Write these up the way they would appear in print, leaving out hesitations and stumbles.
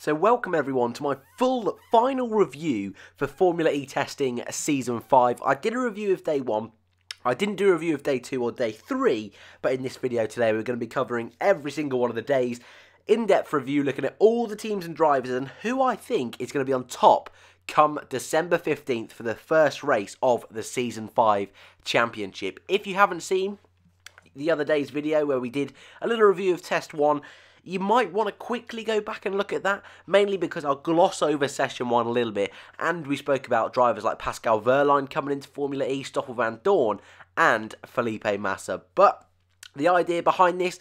So welcome everyone to my full final review for Formula E testing season 5. I did a review of day 1. I didn't do a review of day 2 or day 3, but in this video today we're going to be covering every single one of the days. In-depth review looking at all the teams and drivers and who I think is going to be on top come December 15th for the first race of the season 5 championship. If you haven't seen the other day's video where we did a little review of test 1, you might want to quickly go back and look at that, mainly because I'll gloss over session 1 a little bit, and we spoke about drivers like Pascal Wehrlein coming into Formula E, Stoffel van Dorn, and Felipe Massa. But the idea behind this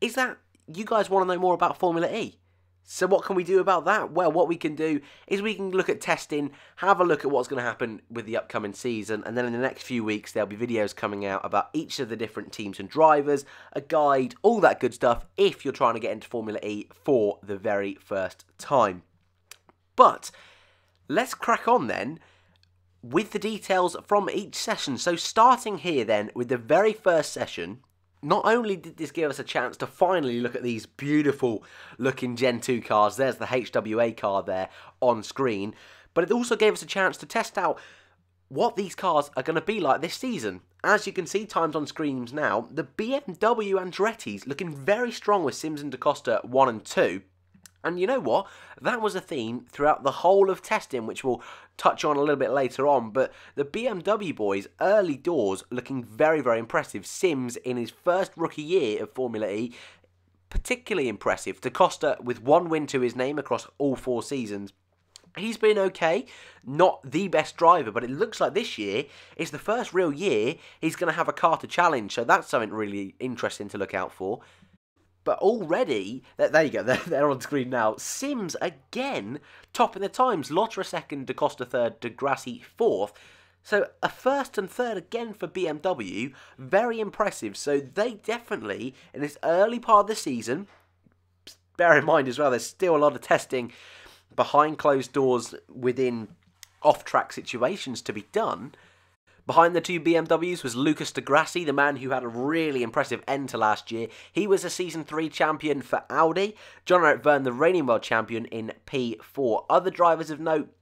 is that you guys want to know more about Formula E. So what can we do about that? Well, what we can do is we can look at testing, have a look at what's going to happen with the upcoming season, and then in the next few weeks there'll be videos coming out about each of the different teams and drivers, a guide, all that good stuff if you're trying to get into Formula E for the very first time. But let's crack on then with the details from each session. So starting here then with the very first session, not only did this give us a chance to finally look at these beautiful looking Gen 2 cars, there's the HWA car there on screen, but it also gave us a chance to test out what these cars are going to be like this season. As you can see, times on screens now, the BMW Andretti's looking very strong with Sims and Da Costa 1 and 2. And you know what? That was a theme throughout the whole of testing, which we'll touch on a little bit later on. But the BMW boys, early doors, looking very, very impressive. Sims, in his first rookie year of Formula E, particularly impressive. Da Costa, with 1 win to his name across all 4 seasons. He's been okay, not the best driver, but it looks like this year is the first real year he's going to have a car to challenge. So that's something really interesting to look out for. But already, there you go, they're on screen now. Sims again, top in the times. Lotterer second, Da Costa third, De Grassi fourth. So a first and third again for BMW. Very impressive. So they definitely, in this early part of the season, bear in mind as well, there's still a lot of testing behind closed doors within off-track situations to be done. Behind the 2 BMWs was Lucas Di Grassi, the man who had a really impressive end to last year. He was a Season 3 champion for Audi. Jean-Eric Vergne, the reigning world champion in P4. Other drivers of note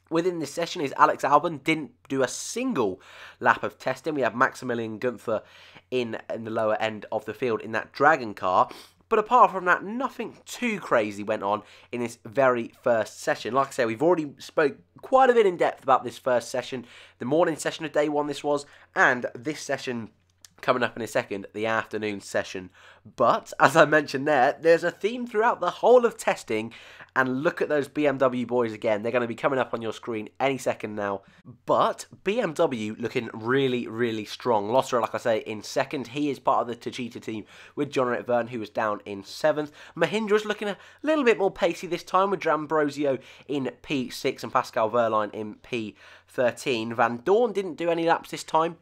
within this session is Alex Albon. Didn't do a single lap of testing. We have Maximilian Günther in the lower end of the field in that Dragon car. But apart from that, nothing too crazy went on in this very first session. Like I said, we've already spoke quite a bit in depth about this first session. The morning session of day 1 this was, and this session coming up in a second, the afternoon session. But, as I mentioned there, there's a theme throughout the whole of testing, and look at those BMW boys again. They're going to be coming up on your screen any second now. But BMW looking really, really strong. Lotterer, like I say, in second. He is part of the Techeetah team with Jean-Eric Vergne, who was down in 7th. Mahindra's looking a little bit more pacey this time with D'Ambrosio in P6 and Pascal Wehrlein in P13. Van Dorn didn't do any laps this time,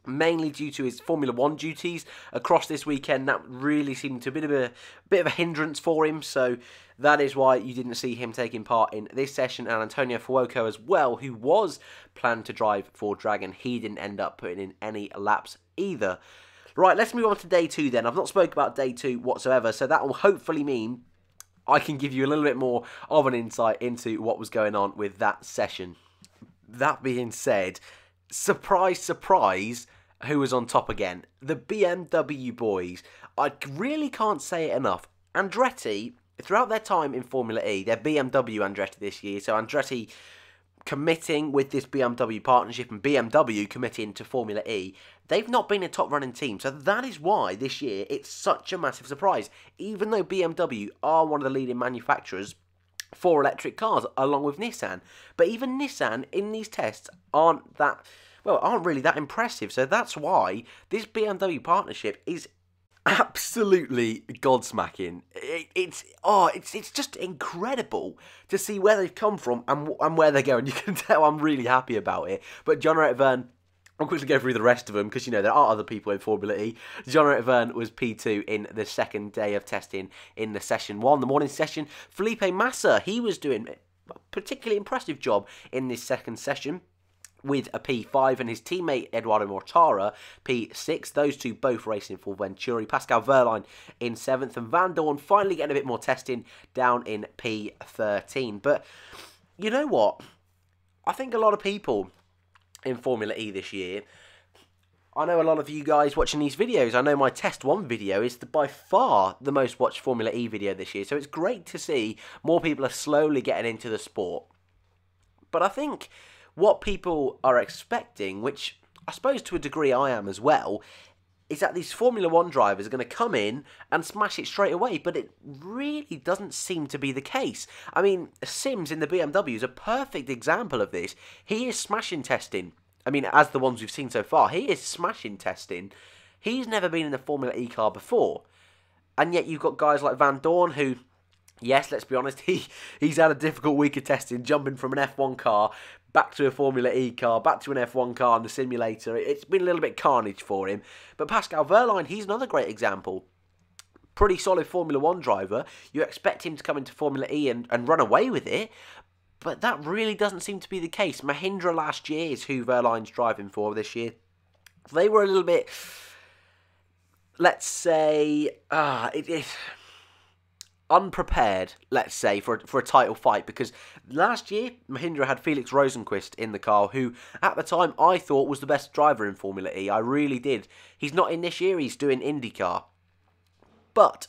mainly due to his Formula 1 duties across this weekend. That really seemed to be a bit of a hindrance for him, so that is why you didn't see him taking part in this session. And Antonio Fuoco as well, who was planned to drive for Dragon, he didn't end up putting in any laps either. Right, let's move on to day 2 then. I've not spoke about day 2 whatsoever, so that will hopefully mean I can give you a little bit more of an insight into what was going on with that session. That being said, surprise, surprise, who was on top again? The BMW boys. I really can't say it enough. Andretti, throughout their time in Formula E, they're BMW Andretti this year, so Andretti committing with this BMW partnership and BMW committing to Formula E, they've not been a top running team, so that is why this year it's such a massive surprise. Even though BMW are one of the leading manufacturers for electric cars, along with Nissan, but even Nissan in these tests aren't really that impressive. So that's why this BMW partnership is absolutely godsmacking. It's just incredible to see where they've come from and where they're going. You can tell I'm really happy about it. But Jean-Eric Vergne, I'll quickly go through the rest of them because, you know, there are other people in Formula E. Jean-Eric Vergne was P2 in the second day of testing in the session 1, the morning session. Felipe Massa, he was doing a particularly impressive job in this second session. with a P5, and his teammate Eduardo Mortara P6. Those two both racing for Venturi. Pascal Wehrlein in 7th, and Van Dorn finally getting a bit more testing down in P13. But you know what? I think a lot of people in Formula E this year, I know a lot of you guys watching these videos, I know my Test 1 video is by far the most watched Formula E video this year, so it's great to see more people are slowly getting into the sport. But I think what people are expecting, which I suppose to a degree I am as well, is that these Formula 1 drivers are going to come in and smash it straight away, but it really doesn't seem to be the case. I mean, Sims in the BMW is a perfect example of this. He is smashing testing. I mean, as the ones we've seen so far, he is smashing testing. He's never been in a Formula E car before. And yet you've got guys like Van Dorn who, yes, let's be honest, he's had a difficult week of testing, jumping from an F1 car back to a Formula E car, back to an F1 car in the simulator. It's been a little bit carnage for him. But Pascal Wehrlein, he's another great example. Pretty solid Formula 1 driver. You expect him to come into Formula E and run away with it. But that really doesn't seem to be the case. Mahindra last year is who Wehrlein's driving for this year. They were a little bit, let's say, unprepared, let's say, for a title fight. Because last year, Mahindra had Felix Rosenqvist in the car, who at the time I thought was the best driver in Formula E. I really did. He's not in this year, he's doing IndyCar. But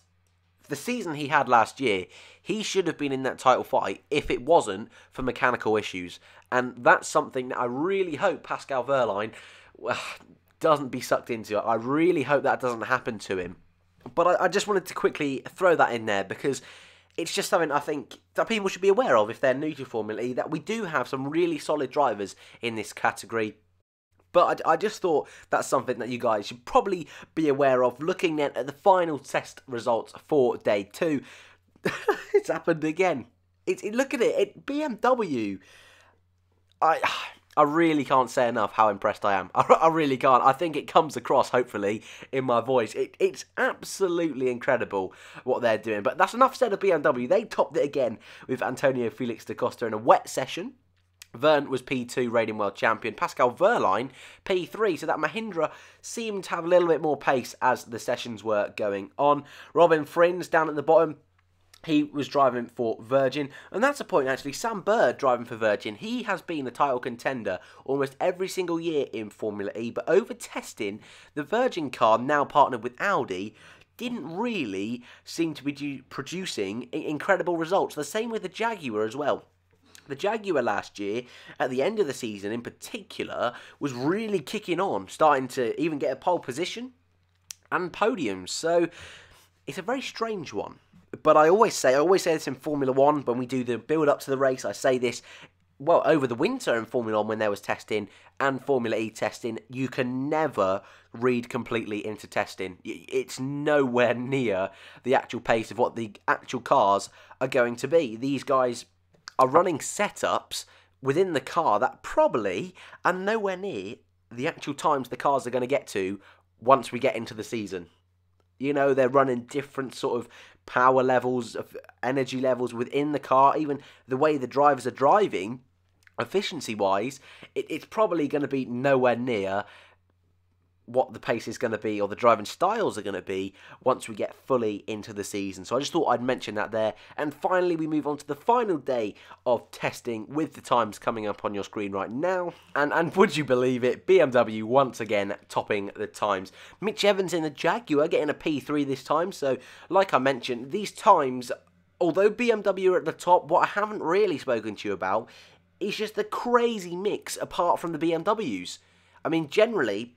the season he had last year, he should have been in that title fight if it wasn't for mechanical issues. And that's something that I really hope Pascal Wehrlein doesn't be sucked into. I really hope that doesn't happen to him. But I just wanted to quickly throw that in there because it's just something I think that people should be aware of if they're new to Formula E, that we do have some really solid drivers in this category. But I just thought that's something that you guys should probably be aware of looking then at the final test results for day 2. It's happened again. Look at it. BMW. I really can't say enough how impressed I am. I really can't. I think it comes across, hopefully, in my voice. It's absolutely incredible what they're doing. But that's enough said of BMW. They topped it again with Antonio Felix da Costa in a wet session. Verne was P2, reigning world champion. Pascal Wehrlein, P3. So that Mahindra seemed to have a little bit more pace as the sessions were going on. Robin Frins down at the bottom. He was driving for Virgin. And that's a point, actually. Sam Bird driving for Virgin. He has been a title contender almost every single year in Formula E. But over testing, the Virgin car, now partnered with Audi, didn't really seem to be producing incredible results. The same with the Jaguar as well. The Jaguar last year, at the end of the season in particular, was really kicking on, starting to even get a pole position and podiums. So it's a very strange one. But I always say this in Formula 1 when we do the build-up to the race. I say this, well, over the winter in Formula 1 when there was testing and Formula E testing, you can never read completely into testing. It's nowhere near the actual pace of what the actual cars are going to be. These guys are running setups within the car that probably are nowhere near the actual times the cars are going to get to once we get into the season. You know, they're running different sort of power levels, of energy levels within the car. Even the way the drivers are driving, efficiency-wise, it's probably going to be nowhere near what the pace is going to be or the driving styles are going to be once we get fully into the season. So I just thought I'd mention that there. And finally, we move on to the final day of testing with the times coming up on your screen right now. And would you believe it, BMW once again topping the times. Mitch Evans in the Jaguar getting a P3 this time. So like I mentioned, these times, although BMW are at the top, what I haven't really spoken to you about is just the crazy mix apart from the BMWs. I mean, generally,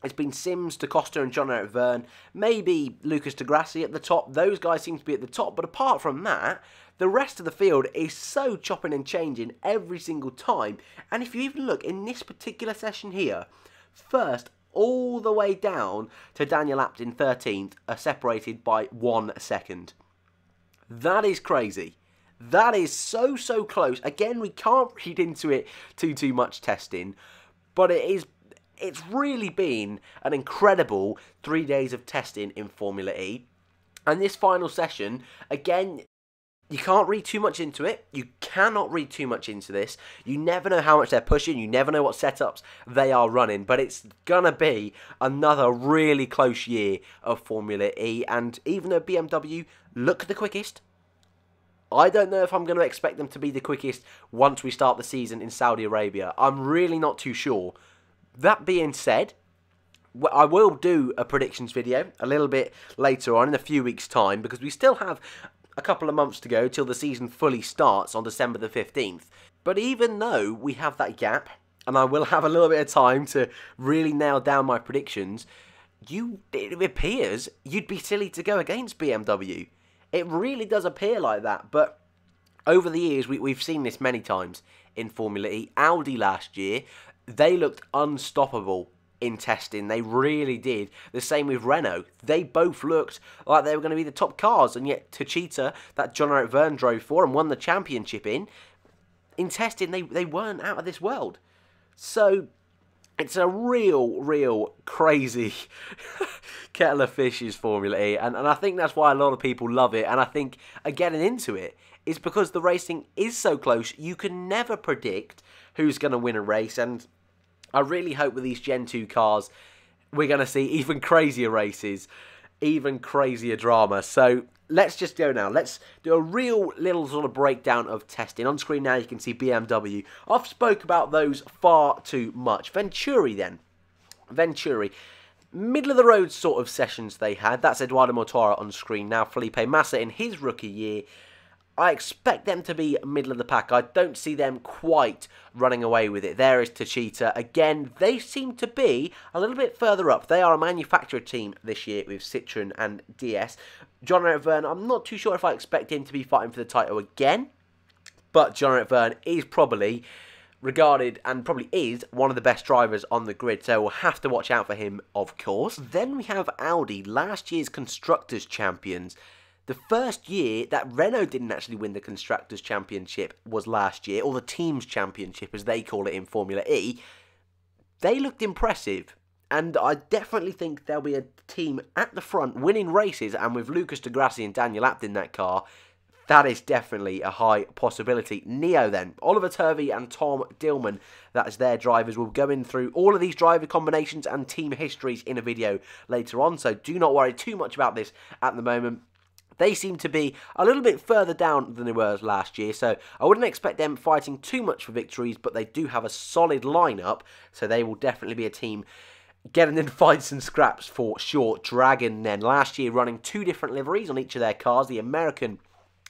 it's been Sims, Da Costa and John-Eric Verne, maybe Lucas Di Grassi at the top. Those guys seem to be at the top, but apart from that, the rest of the field is so chopping and changing every single time. And if you even look in this particular session here, first all the way down to Daniel Abt in 13th are separated by 1 second. That is crazy. That is so close. Again, we can't read into it too much testing, but it's really been an incredible 3 days of testing in Formula E. And this final session, again, You can't read too much into it. You cannot read too much into this. You never know how much they're pushing. You never know what setups they are running. But it's going to be another really close year of Formula E. And even though BMW look the quickest, I don't know if I'm going to expect them to be the quickest once we start the season in Saudi Arabia. I'm really not too sure. That being said, I will do a predictions video a little bit later on in a few weeks' time, because we still have a couple of months to go till the season fully starts on December the 15th. But even though we have that gap, and I will have a little bit of time to really nail down my predictions, it appears you'd be silly to go against BMW. It really does appear like that, but over the years, we've seen this many times in Formula E. Audi last year, they looked unstoppable in testing. They really did. The same with Renault. They both looked like they were going to be the top cars, and yet Techeetah, that Jean-Eric Vergne drove for and won the championship in testing, they weren't out of this world. So it's a real crazy kettle of fish is Formula E, and I think that's why a lot of people love it, and I think getting into it is because the racing is so close. You can never predict who's going to win a race, and I really hope with these Gen 2 cars, we're going to see even crazier races, even crazier drama. So let's just go now. Let's do a real little sort of breakdown of testing. On screen now you can see BMW. I've spoke about those far too much. Venturi then. Venturi. Middle of the road sort of sessions they had. That's Eduardo Mortara on screen now. Felipe Massa in his rookie year. I expect them to be middle of the pack. I don't see them quite running away with it. There is Techeetah. Again, they seem to be a little bit further up. They are a manufacturer team this year with Citroën and DS. Jean-Eric Vergne, I'm not too sure if I expect him to be fighting for the title again. But Jean-Eric Vergne is probably regarded and probably is one of the best drivers on the grid. So we'll have to watch out for him, of course. Then we have Audi, last year's Constructors' Champions. The first year that Renault didn't actually win the Constructors' Championship was last year, or the Teams' Championship as they call it in Formula E. They looked impressive, and I definitely think there'll be a team at the front winning races, and with Lucas de Grassi and Daniel Abt in that car, that is definitely a high possibility. Neo then, Oliver Turvey and Tom Dillman, that's their drivers. We'll go in through all of these driver combinations and team histories in a video later on, so do not worry too much about this at the moment. They seem to be a little bit further down than they were last year, so I wouldn't expect them fighting too much for victories, but they do have a solid lineup, so they will definitely be a team getting in fights and scraps for sure. Dragon then, last year running 2 different liveries on each of their cars, the American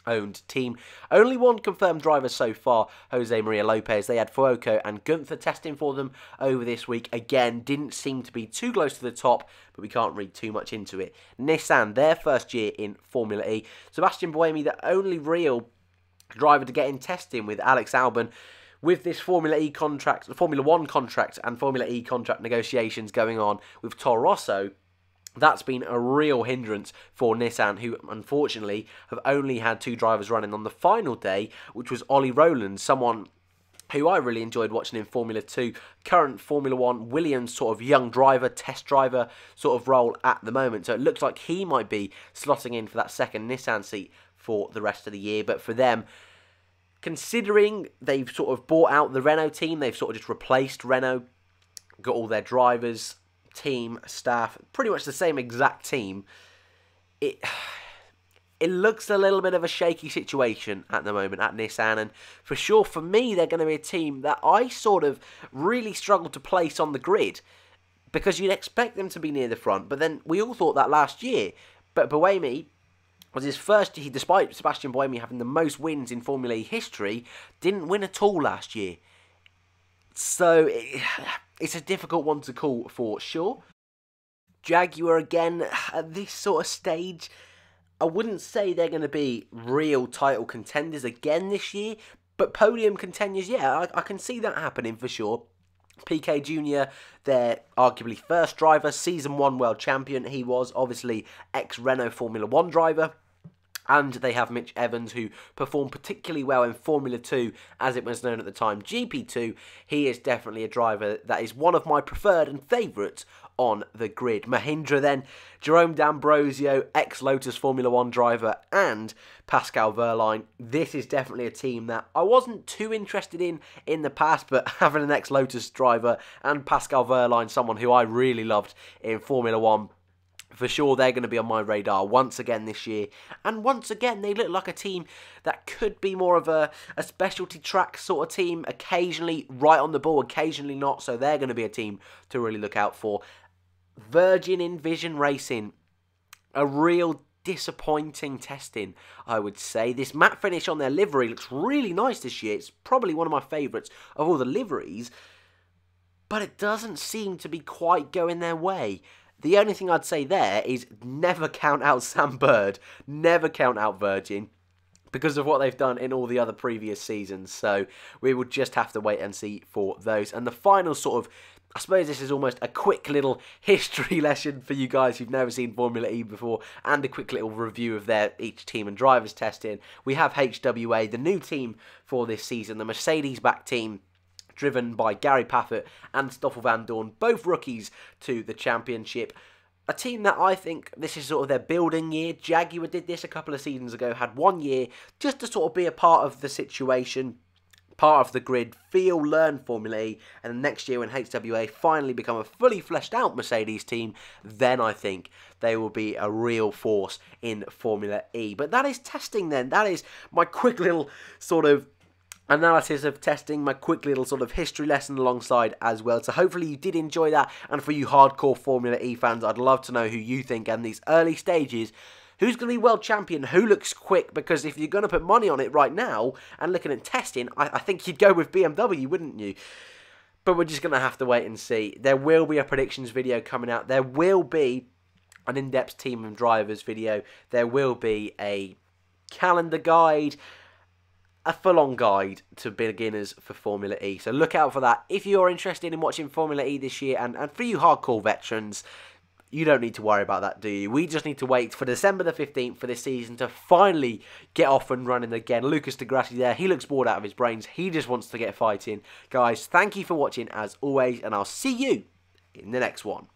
owned team. Only one confirmed driver so far, Jose Maria Lopez. They had Fuoco and Gunther testing for them over this week. Again, didn't seem to be too close to the top, but we can't read too much into it. Nissan, their first year in Formula E. Sebastian Buemi, the only real driver to get in testing with Alex Albon. With this Formula E contract, the Formula 1 contract and Formula E contract negotiations going on with Toro Rosso, that's been a real hindrance for Nissan, who unfortunately have only had 2 drivers running on the final day, which was Ollie Rowland, someone who I really enjoyed watching in Formula 2, current Formula 1 Williams sort of young driver, test driver sort of role at the moment. So it looks like he might be slotting in for that second Nissan seat for the rest of the year. But for them, considering they've sort of bought out the Renault team, they've sort of just replaced Renault, got all their drivers, team, staff, pretty much the same exact team, it looks a little bit of a shaky situation at the moment at Nissan, and for sure for me they're going to be a team that I sort of really struggle to place on the grid, because you'd expect them to be near the front, but then we all thought that last year, but Buemi was his first year, despite Sebastian Buemi having the most wins in Formula E history, didn't win at all last year. So it's a difficult one to call for sure. Jaguar again, at this sort of stage, I wouldn't say they're going to be real title contenders again this year, but podium contenders, yeah, I can see that happening for sure. Piquet Jr., their arguably first driver, Season 1 world champion. He was obviously ex-Renault Formula 1 driver. And they have Mitch Evans, who performed particularly well in Formula 2, as it was known at the time, GP2. He is definitely a driver that is one of my preferred and favourites on the grid. Mahindra then, Jerome D'Ambrosio, ex-Lotus Formula 1 driver, and Pascal Wehrlein. This is definitely a team that I wasn't too interested in the past, but having an ex-Lotus driver and Pascal Wehrlein, someone who I really loved in Formula 1, for sure, they're going to be on my radar once again this year. And once again, they look like a team that could be more of a specialty track sort of team. Occasionally right on the ball, occasionally not. So they're going to be a team to really look out for. Virgin Envision Racing, a real disappointing testing, I would say. This matte finish on their livery looks really nice this year. It's probably one of my favourites of all the liveries. But it doesn't seem to be quite going their way. The only thing I'd say there is never count out Sam Bird, never count out Virgin, because of what they've done in all the other previous seasons. So we will just have to wait and see for those. And the final sort of, I suppose this is almost a quick little history lesson for you guys who've never seen Formula E before, and a quick little review of each team and drivers testing. We have HWA, the new team for this season, the Mercedes-backed team, driven by Gary Paffett and Stoffel Van Dorn, both rookies to the championship. A team that I think this is sort of their building year. Jaguar did this a couple of seasons ago, had 1 year just to sort of be a part of the situation, part of the grid, feel, learn Formula E, and next year when HWA finally become a fully fleshed out Mercedes team, then I think they will be a real force in Formula E. But that is testing then. That is my quick little sort of analysis of testing, my quick little sort of history lesson alongside as well. So hopefully you did enjoy that, and for you hardcore Formula E fans, I'd love to know who you think in these early stages, who's going to be world champion, who looks quick, because if you're going to put money on it right now and looking at testing, I think you'd go with BMW, wouldn't you? But we're just going to have to wait and see. There will be a predictions video coming out. There will be an in-depth team and drivers video. There will be a calendar guide, a full-on guide to beginners for Formula E. So look out for that. If you're interested in watching Formula E this year, and for you hardcore veterans, you don't need to worry about that, do you? We just need to wait for December the 15th for this season to finally get off and running again. Lucas Di Grassi there, he looks bored out of his brains. He just wants to get fighting. Guys, thank you for watching as always, and I'll see you in the next one.